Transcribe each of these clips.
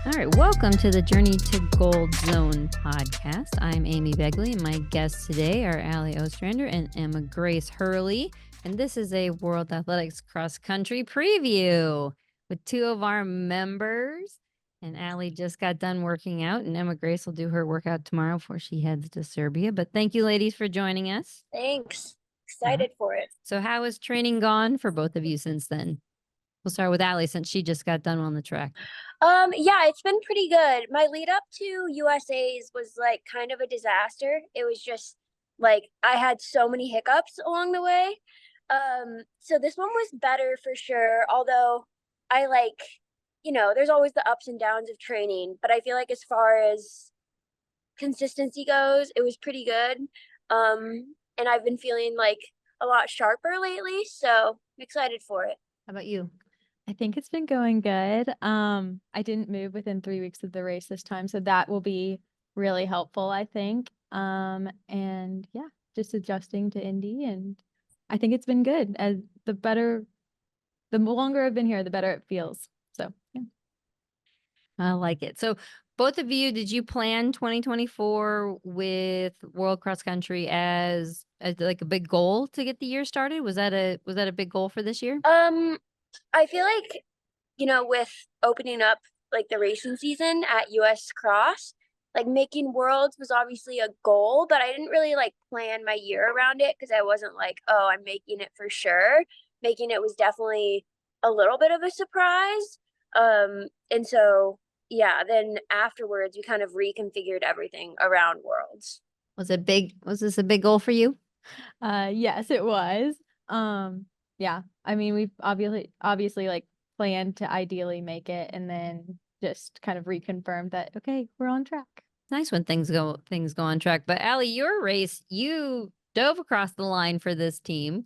All right, welcome to the Journey to Gold Zone podcast. I'm Amy Begley, and my guests today are Allie Ostrander and Emma Grace Hurley. And this is a World Athletics cross country preview with two of our members. And Allie just got done working out, and Emma Grace will do her workout tomorrow before she heads to Serbia. But thank you, ladies, for joining us. Thanks. Excited for it. So, how has training gone for both of you since then? We'll start with Allie since she just got done on the track. Yeah, it's been pretty good. My lead up to USA's was like kind of a disaster. It was just like I had so many hiccups along the way. So this one was better for sure. Although I there's always the ups and downs of training, but I feel like as far as consistency goes, it was pretty good. And I've been feeling like a lot sharper lately, so I'm excited for it. How about you? I think it's been going good. I didn't move within 3 weeks of the race this time, so that will be really helpful, I think. And yeah, just adjusting to Indy, and I think it's been good. As the longer I've been here, the better it feels. So yeah. I like it. So both of you, did you plan 2024 with World Cross Country as like a big goal to get the year started? Was that a big goal for this year? I feel like, with opening up like the racing season at US Cross, like making worlds was obviously a goal, but I didn't really like plan my year around it because I wasn't like, oh, I'm making it for sure. Making it was definitely a little bit of a surprise. And so yeah, then afterwards we kind of reconfigured everything around worlds. Was this a big goal for you? Yes, it was. Yeah, I mean, we've obviously like planned to ideally make it, and then just kind of reconfirmed that, okay, we're on track. Nice when things go on track. But Allie, your race, you dove across the line for this team.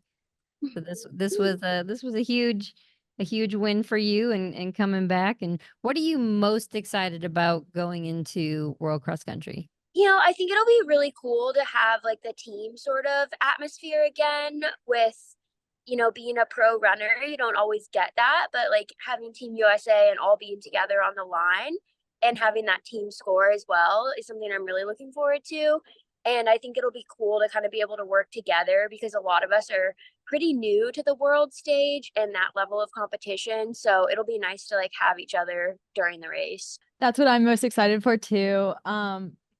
So this was a huge win for you and coming back. And what are you most excited about going into World Cross Country? I think it'll be really cool to have like the team sort of atmosphere again with, being a pro runner. You don't always get that, but like having Team USA and all being together on the line and having that team score as well is something I'm really looking forward to. And I think it'll be cool to kind of be able to work together because a lot of us are pretty new to the world stage and that level of competition. So it'll be nice to like have each other during the race. That's what I'm most excited for too.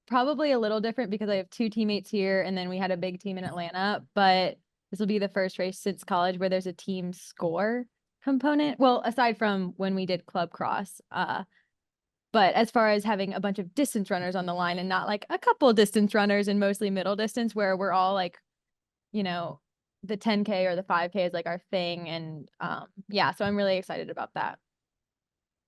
Probably a little different because I have two teammates here, and then we had a big team in Atlanta, but this will be the first race since college where there's a team score component. Well, aside from when we did club cross, but as far as having a bunch of distance runners on the line and not like a couple distance runners and mostly middle distance where we're all like, the 10K or the 5K is like our thing. And yeah, so I'm really excited about that.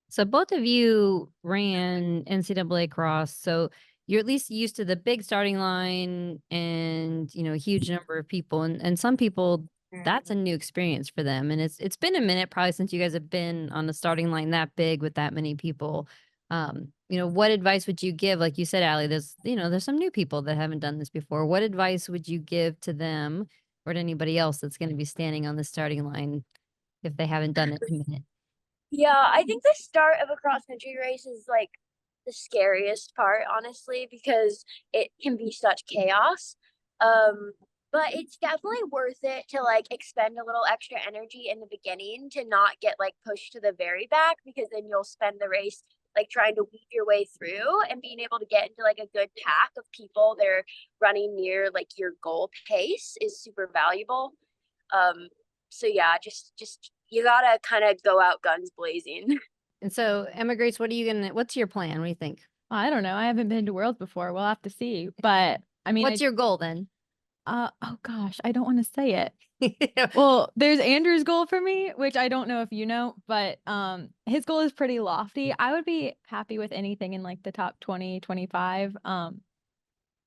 So both of you ran NCAA cross, so you're at least used to the big starting line and, a huge number of people. And some people, that's a new experience for them. And it's been a minute probably since you guys have been on the starting line that big with that many people. What advice would you give? Like you said, Allie, there's some new people that haven't done this before. What advice would you give to them or to anybody else that's going to be standing on the starting line if they haven't done it in a minute? Yeah, I think the start of a cross country race is like the scariest part, honestly, because it can be such chaos. But it's definitely worth it to like expend a little extra energy in the beginning to not get like pushed to the very back, because then you'll spend the race like trying to weave your way through, and being able to get into like a good pack of people that are running near like your goal pace is super valuable. So yeah, just you gotta kind of go out guns blazing. And so, Emma Grace, what's your plan? What do you think? I don't know. I haven't been to Worlds before. We'll have to see. But I mean, what's your goal then? Oh gosh, I don't want to say it. Well, there's Andrew's goal for me, which I don't know if you know, but his goal is pretty lofty. I would be happy with anything in like the top 20, 25. I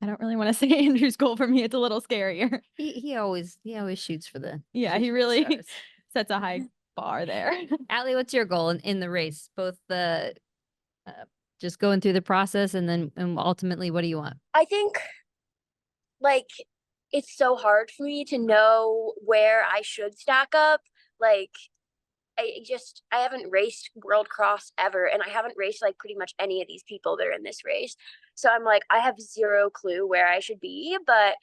don't really want to say Andrew's goal for me. It's a little scarier. He always shoots for the he really sets a high bar there. Allie, what's your goal in the race? Both the just going through the process and ultimately, what do you want? I think like it's so hard for me to know where I should stack up. Like I haven't raced World Cross ever, and I haven't raced like pretty much any of these people that are in this race. So I'm like, I have zero clue where I should be, but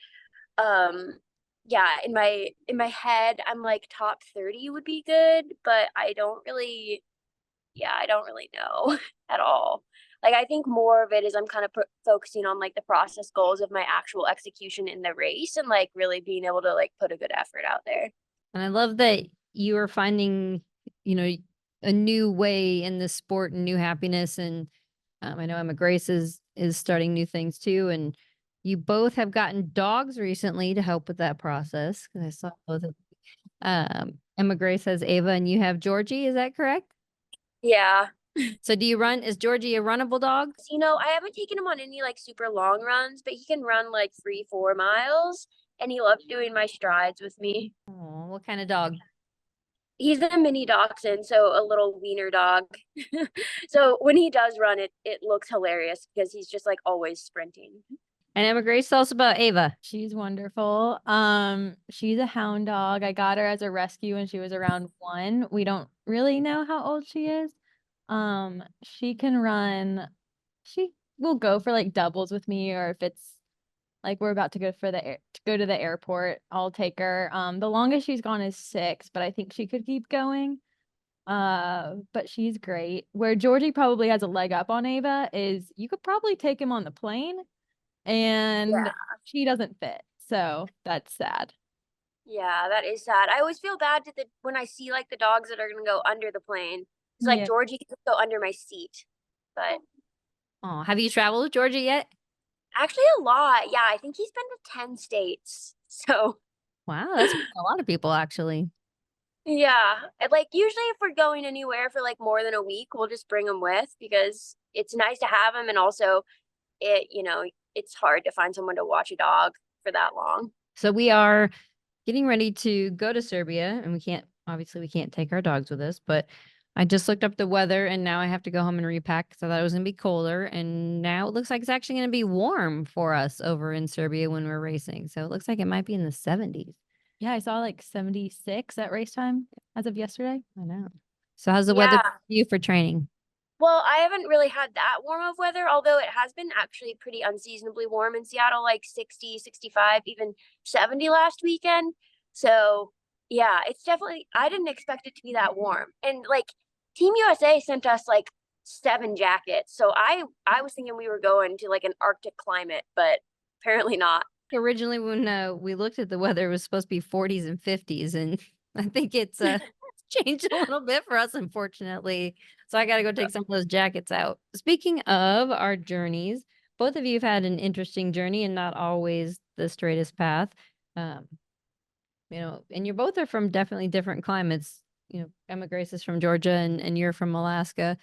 yeah, in my head, I'm like top 30 would be good, but I don't really know at all. Like, I think more of it is I'm kind of focusing on like the process goals of my actual execution in the race and like really being able to like put a good effort out there. And I love that you are finding, a new way in this sport and new happiness. And I know Emma Grace is starting new things too. And you both have gotten dogs recently to help with that process. Because I saw both of Emma Grace has Ava and you have Georgie. Is that correct? Yeah. So do you run? Is Georgie a runnable dog? I haven't taken him on any like super long runs, but he can run like 3, 4 miles, and he loves doing my strides with me. Oh, what kind of dog? He's a mini dachshund, so a little wiener dog. So when he does run, it looks hilarious because he's just like always sprinting. And Emma Grace, tell us about Ava. She's wonderful. She's a hound dog. I got her as a rescue when she was around 1. We don't really know how old she is. She can run. She will go for like doubles with me, or if it's like we're about to go to go to the airport, I'll take her. The longest she's gone is 6, but I think she could keep going. But she's great. Where Georgie probably has a leg up on Ava is you could probably take him on the plane, and Yeah. she doesn't fit. So that's sad. Yeah, that is sad. I always feel bad when I see like the dogs that are gonna go under the plane. It's like Yeah. Georgie can go under my seat, but Oh, have you traveled with Georgie yet? actually a lot. Yeah, I think he's been to 10 states. So Wow, that's a lot of people actually. yeah, and like usually if we're going anywhere for like more than a week, we'll just bring him with because it's nice to have him, and also it's hard to find someone to watch a dog for that long. So we are getting ready to go to Serbia, and we can't take our dogs with us, but I just looked up the weather and now I have to go home and repack because I thought it was going to be colder. And now it looks like it's actually going to be warm for us over in Serbia when we're racing. So it looks like it might be in the 70s. Yeah, I saw like 76 at race time as of yesterday. I know. So how's the weather Yeah. for you for training? Well, I haven't really had that warm of weather, although it has been actually pretty unseasonably warm in Seattle, like 60, 65, even 70 last weekend. So, yeah, it's definitely, I didn't expect it to be that warm. And like Team USA sent us like 7 jackets. So I was thinking we were going to like an Arctic climate, but apparently not. Originally, when we looked at the weather, it was supposed to be 40s and 50s. And I think it's changed a little bit for us, unfortunately. So I got to go take some of those jackets out. Speaking of our journeys, both of you have had an interesting journey and not always the straightest path. Um, and you both are from definitely different climates. Emma Grace is from Georgia and you're from Alaska.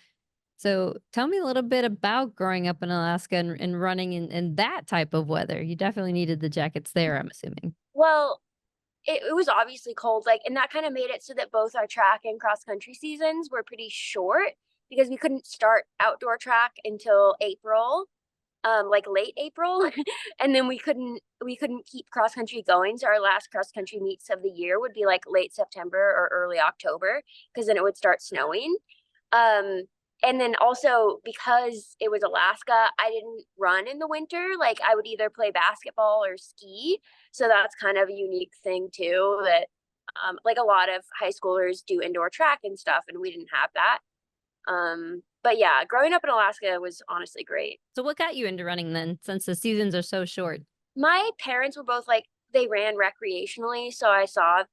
So tell me a little bit about growing up in Alaska and running in that type of weather. You definitely needed the jackets there, I'm assuming. Well, it was obviously cold, like, and that kind of made it so that both our track and cross country seasons were pretty short because we couldn't start outdoor track until April, like late April, and then we couldn't keep cross country going. So our last cross country meets of the year would be like late September or early October because then it would start snowing. Um, and then also because it was Alaska, I didn't run in the winter. Like I would either play basketball or ski. So that's kind of a unique thing too that like a lot of high schoolers do indoor track and stuff, and we didn't have that. But yeah, growing up in Alaska was honestly great. So what got you into running then, since the seasons are so short? My parents were both like they ran recreationally, so I saw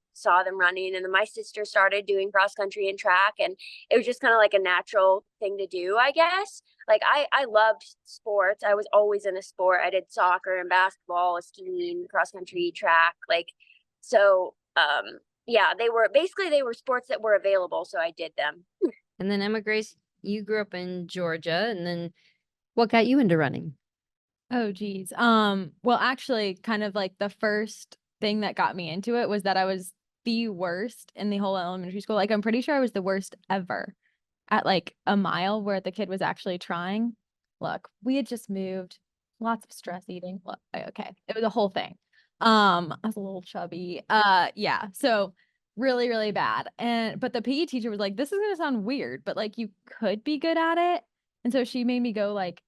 them running, and then my sister started doing cross country and track, and it was just kind of like a natural thing to do, I guess. Like I loved sports. I was always in a sport. I did soccer and basketball, skiing, cross country, track, like so yeah, they were sports that were available, so I did them. And then Emma Grace, you grew up in Georgia, and then what got you into running? Oh, geez. Well, actually, kind of like the first thing that got me into it was that I was the worst in the whole elementary school. Like, I'm pretty sure I was the worst ever at like a mile where the kid was actually trying. Look, we had just moved, lots of stress eating. Look, okay, it was a whole thing. I was a little chubby. Yeah. So really, really bad. But the PE teacher was like, "This is gonna sound weird, but like you could be good at it." And so she made me go like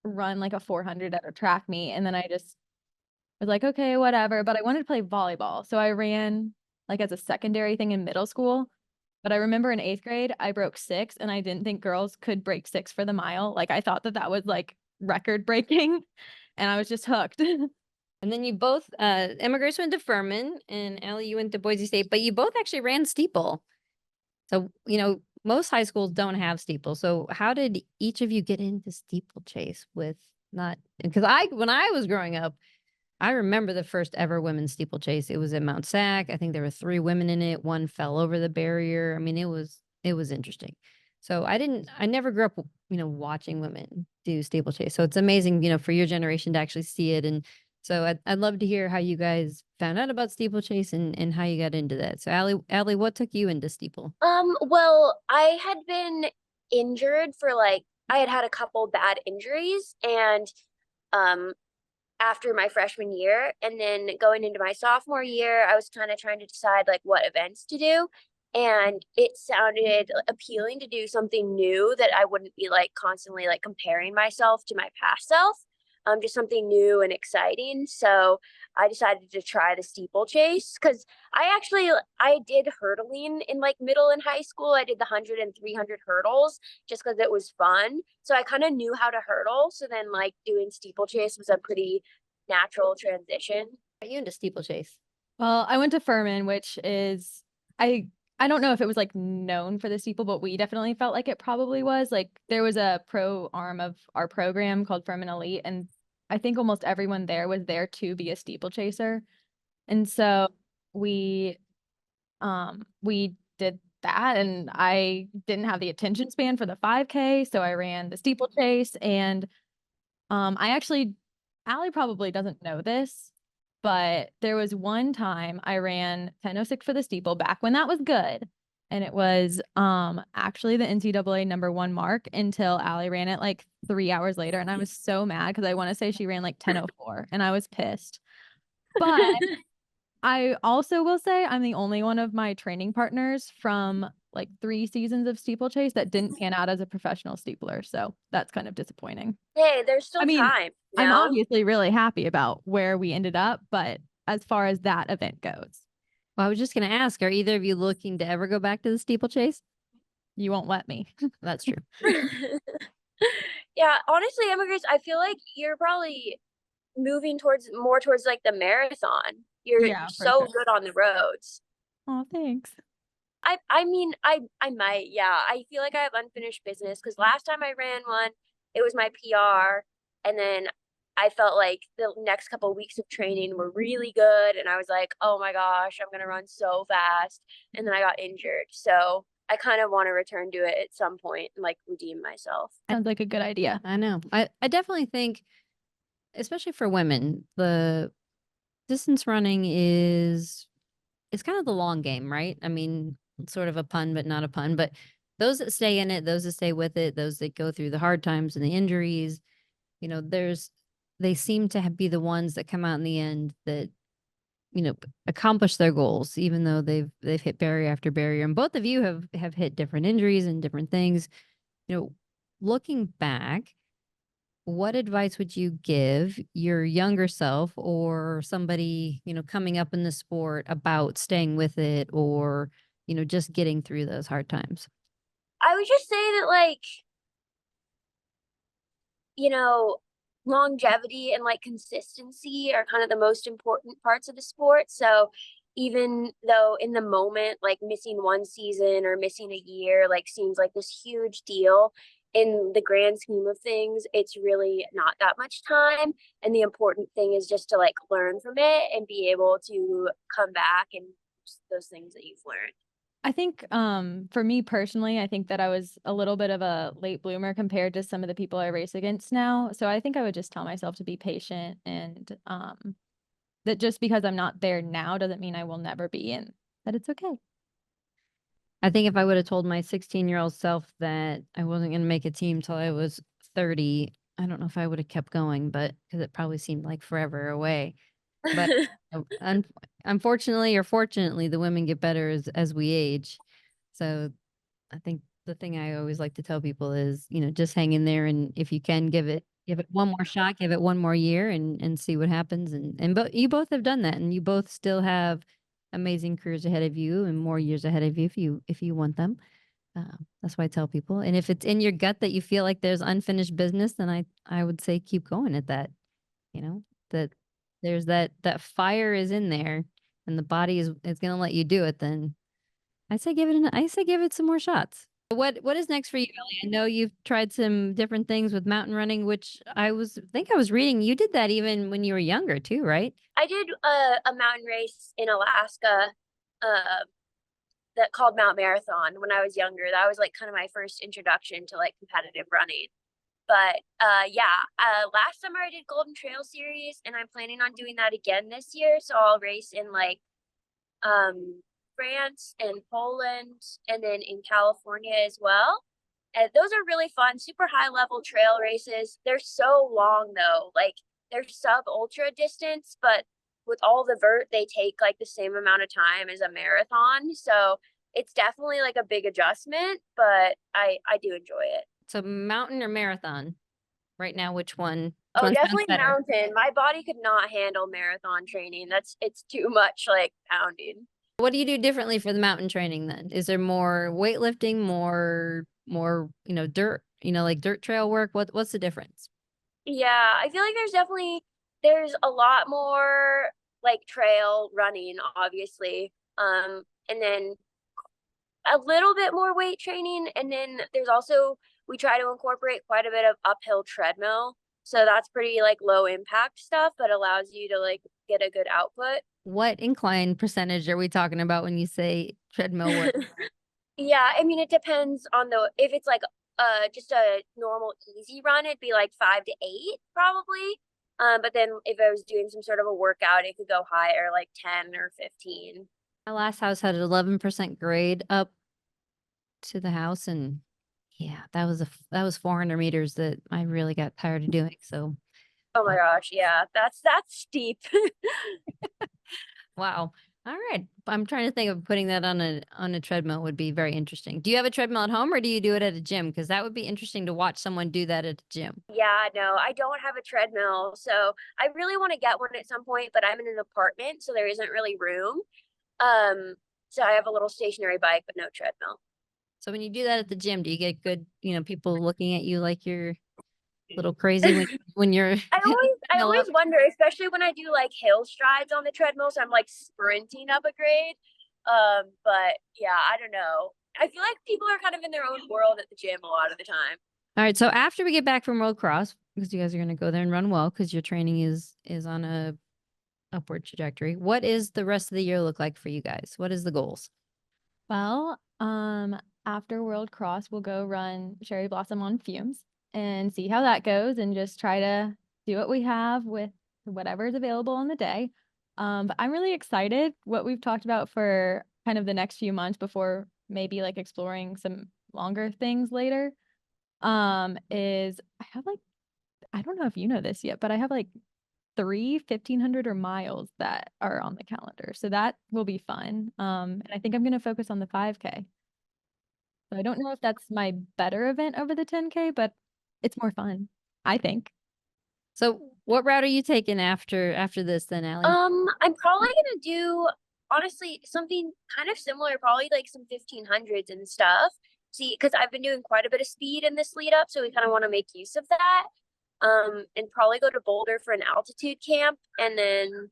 run like a 400 at a track meet, and then I just was like, "Okay, whatever." But I wanted to play volleyball, so I ran like as a secondary thing in middle school. But I remember in 8th grade, I broke 6, and I didn't think girls could break 6 for the mile. Like I thought that that was like record breaking, and I was just hooked. And then you both, Emma went to Furman, and Allie, you went to Boise State, but you both actually ran steeple. So, most high schools don't have steeple. So how did each of you get into steeplechase with not, because when I was growing up, I remember the first ever women's steeplechase. It was at Mount Sac. I think there were 3 women in it. One fell over the barrier. I mean, it was interesting. So I never grew up, watching women do steeplechase. So it's amazing, for your generation to actually see it. And so I'd love to hear how you guys found out about steeplechase and how you got into that. So Allie, what took you into steeple? Well, I had been injured for like I had had a couple bad injuries and um after my freshman year and then going into my sophomore year, I was kind of trying to decide like what events to do. And it sounded appealing to do something new that I wouldn't be like constantly like comparing myself to my past self. Just something new and exciting. So I decided to try the steeplechase because I did hurdling in like middle and high school. I did the 100 and 300 hurdles just because it was fun. So I kind of knew how to hurdle. So then like doing steeplechase was a pretty natural transition. Got you into steeplechase? Well, I went to Furman, which is I I don't know if it was like known for the steeple, but we definitely felt like it probably was. Like there was a pro arm of our program called Furman Elite, and I think almost everyone there was there to be a steeplechaser. And so we we did that, and I didn't have the attention span for the 5K, so I ran the steeplechase. And I actually, Allie probably doesn't know this, but there was one time I ran 10:06 for the steeple back when that was good. And it was actually the NCAA #1 mark until Allie ran it like 3 hours later. And I was so mad because I want to say she ran like 10:04 and I was pissed. But I also will say I'm the only one of my training partners from like 3 seasons of steeplechase that didn't pan out as a professional steepler. So that's kind of disappointing. Hey, there's I still mean, time, I'm no? obviously really happy about where we ended up, but as far as that event goes, Well, I was just going to ask, are either of you looking to ever go back to the steeplechase? you won't let me. That's true. Yeah, honestly, immigrants, I feel like you're probably moving towards more towards like the marathon. You're Yeah, for so sure. good on the roads. Oh, thanks. I mean, I might, yeah. I feel like I have unfinished business because last time I ran one, it was my PR, and then I felt like the next couple of weeks of training were really good, and I was like, oh my gosh, I'm gonna run so fast, and then I got injured. So I kind of want to return to it at some point and like redeem myself. Sounds like a good idea. I know. I definitely think, especially for women, the distance running it's kind of the long game, right? I mean, it's sort of a pun, but not a pun. But those that stay in it, those that stay with it, those that go through the hard times and the injuries, they seem to be the ones that come out in the end that accomplish their goals, even though they've hit barrier after barrier. And both of you have hit different injuries and different things. Looking back, what advice would you give your younger self or somebody, coming up in the sport about staying with it or, just getting through those hard times? I would just say that like, you know, longevity and like consistency are kind of the most important parts of the sport. So even though in the moment, like missing one season or missing a year, like seems like this huge deal, in the grand scheme of things, it's really not that much time. And the important thing is just to like learn from it and be able to come back and use those things that you've learned. I think for me personally, I think that I was a little bit of a late bloomer compared to some of the people I race against now. So I think I would just tell myself to be patient and that just because I'm not there now doesn't mean I will never be, and that it's okay. I think if I would have told my 16-year-old self that I wasn't going to make a team till I was 30, I don't know if I would have kept going, but because it probably seemed like forever away. But unfortunately or fortunately, the women get better as we age. So I think the thing I always like to tell people is, just hang in there, and if you can give it one more shot, give it one more year, and see what happens. But you both have done that, and you both still have amazing careers ahead of you and more years ahead of you if you want them. That's why I tell people. And if it's in your gut that you feel like there's unfinished business, then I would say keep going at that. That there's that fire is in there, and the body is going to let you do it. Then I say give it some more shots. What is next for you, Ellie? I know you've tried some different things with mountain running, which think I was reading you did that even when you were younger too, right? I did a mountain race in Alaska uh, that called Mount Marathon when I was younger. That was like kind of my first introduction to like competitive running. But yeah, last summer I did Golden Trail Series, and I'm planning on doing that again this year. So I'll race in like France and Poland, and then in California as well. And those are really fun, super high level trail races. They're so long though, like they're sub ultra distance, but with all the vert, they take like the same amount of time as a marathon. So it's definitely like a big adjustment, but I do enjoy it. So mountain or marathon? Right now, which one? Which Oh, one sounds definitely better? mountain. My body could not handle marathon training. It's too much like pounding. What do you do differently for the mountain training then? Is there more weightlifting, more, dirt, like dirt trail work? What's the difference? Yeah, I feel like there's a lot more like trail running, obviously. And then a little bit more weight training. And then there's also we try to incorporate quite a bit of uphill treadmill. So that's pretty like low impact stuff, but allows you to like get a good output. What incline percentage are we talking about when you say treadmill work? Yeah, I mean it depends on the if it's like just a normal easy run, it'd be like 5 to 8 probably. But then if I was doing some sort of a workout, it could go higher, like 10 or 15. My last house had an 11% grade up to the house, and yeah, that was 400 meters that I really got tired of doing. So, Oh my gosh, yeah, that's steep. wow. All right. I'm trying to think of putting that on a treadmill would be very interesting. Do you have a treadmill at home or do you do it at a gym? Because that would be interesting to watch someone do that at a gym. Yeah, no, I don't have a treadmill, so I really want to get one at some point, but I'm in an apartment, so there isn't really room. Um, so I have a little stationary bike, but no treadmill. So when you do that at the gym, do you get good, people looking at you like you're a little crazy when you're I treadmill always up? wonder, especially when I do like hill strides on the treadmill, so I'm like sprinting up a grade. But yeah, I don't know. I feel like people are kind of in their own world at the gym a lot of the time. All right. So after we get back from World Cross, because you guys are going to go there and run well, because your training is on a upward trajectory. What is the rest of the year look like for you guys? What is the goals? Well, after World Cross, we'll go run Cherry Blossom on fumes and see how that goes and just try to do what we have with whatever is available on the day. But I'm really excited what we've talked about for kind of the next few months before maybe like exploring some longer things later. Is I have like, I don't know if you know this yet, but I have like 1,500 or miles that are on the calendar. So that will be fun. And I think I'm going to focus on the 5K. So I don't know if that's my better event over the 10K, but it's more fun, I think. So what route are you taking after this then, Allie? I'm probably gonna do honestly something kind of similar, probably like some 1500s and stuff. See, because I've been doing quite a bit of speed in this lead up, so we kind of want to make use of that. And probably go to Boulder for an altitude camp, and then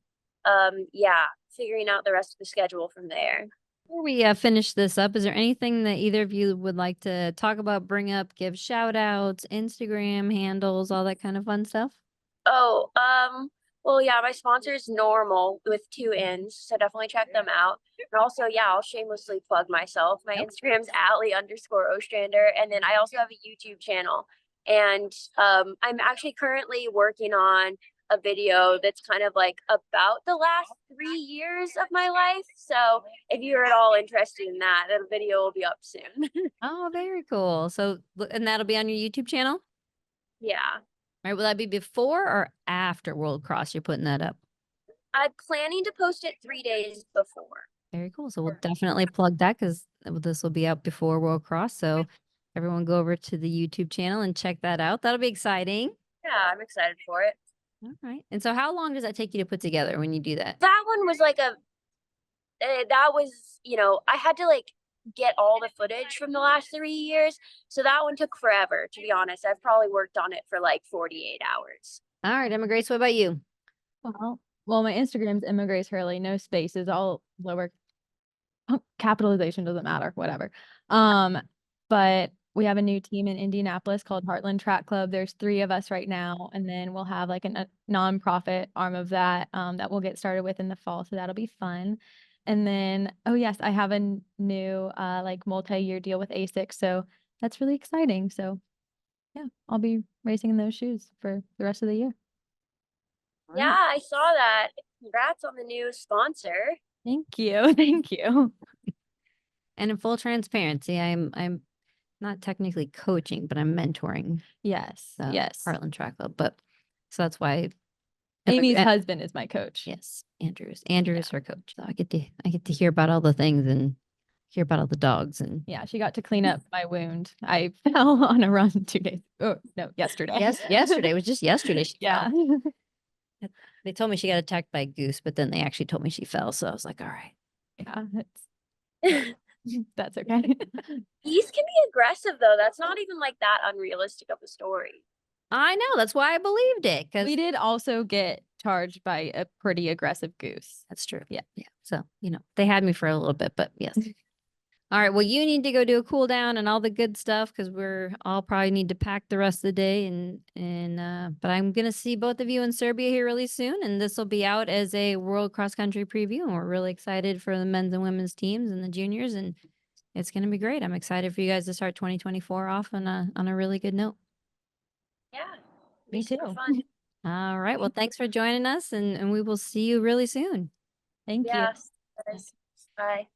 yeah, figuring out the rest of the schedule from there. Before we finish this up, is there anything that either of you would like to talk about, bring up, give shout outs, Instagram handles, all that kind of fun stuff? Oh, well, yeah, my sponsor is Normal with 2 N's, so definitely check them out. And also, yeah, I'll shamelessly plug myself. My Instagram's Allie_Ostrander, and then I also have a YouTube channel. And I'm actually currently working on a video that's kind of like about the last 3 years of my life. So if you're at all interested in that, that video will be up soon. Oh, very cool. So, and that'll be on your YouTube channel? All Yeah. right. Will that be before or after World Cross? You're putting that up? I'm planning to post it 3 days before. Very cool. So we'll definitely plug that because this will be out before World Cross. So everyone go over to the YouTube channel and check that out. That'll be exciting. Yeah, I'm excited for it. All right. And so how long does that take you to put together when you do that? That one was like that was, I had to like get all the footage from the last 3 years. So that one took forever, to be honest. I've probably worked on it for like 48 hours. All right, Emma Grace, what about you? Well, my Instagram's Emma Grace Hurley, no spaces, all lower capitalization doesn't matter, whatever. But we have a new team in Indianapolis called Heartland Track Club. There's 3 of us right now, and then we'll have like a nonprofit arm of that that we'll get started with in the fall. So that'll be fun. And then, oh yes, I have a new like multi-year deal with ASICS, so that's really exciting. So yeah, I'll be racing in those shoes for the rest of the year. Yeah, I saw that. Congrats on the new sponsor. Thank you. Thank you. And in full transparency, I'm not technically coaching, but I'm mentoring Yes. Yes. Heartland Track Club. But so that's why Amy's husband is my coach. Yes, Andrew is her coach. So I get to hear about all the things and hear about all the dogs and Yeah, she got to clean up my wound. I fell on a run 2 days. Oh no, yesterday. Yes, yesterday. It was just yesterday. She Yeah. fell. They told me she got attacked by a goose, but then they actually told me she fell. So I was like, all right. Yeah, that's okay. Geese can be aggressive though. That's not even like that unrealistic of a story. I know. That's why I believed it. Because We did also get charged by a pretty aggressive goose. that's true. Yeah. Yeah. So, they had me for a little bit, but yes. All right. Well, you need to go do a cool down and all the good stuff because we're all probably need to pack the rest of the day. But I'm gonna see both of you in Serbia here really soon, and this will be out as a World Cross Country preview. And we're really excited for the men's and women's teams and the juniors, and it's gonna be great. I'm excited for you guys to start 2024 off on a really good note. Yeah, Me too. fun. All right. Well, thanks for joining us, and we will see you really soon. Thank you. Yes. Bye.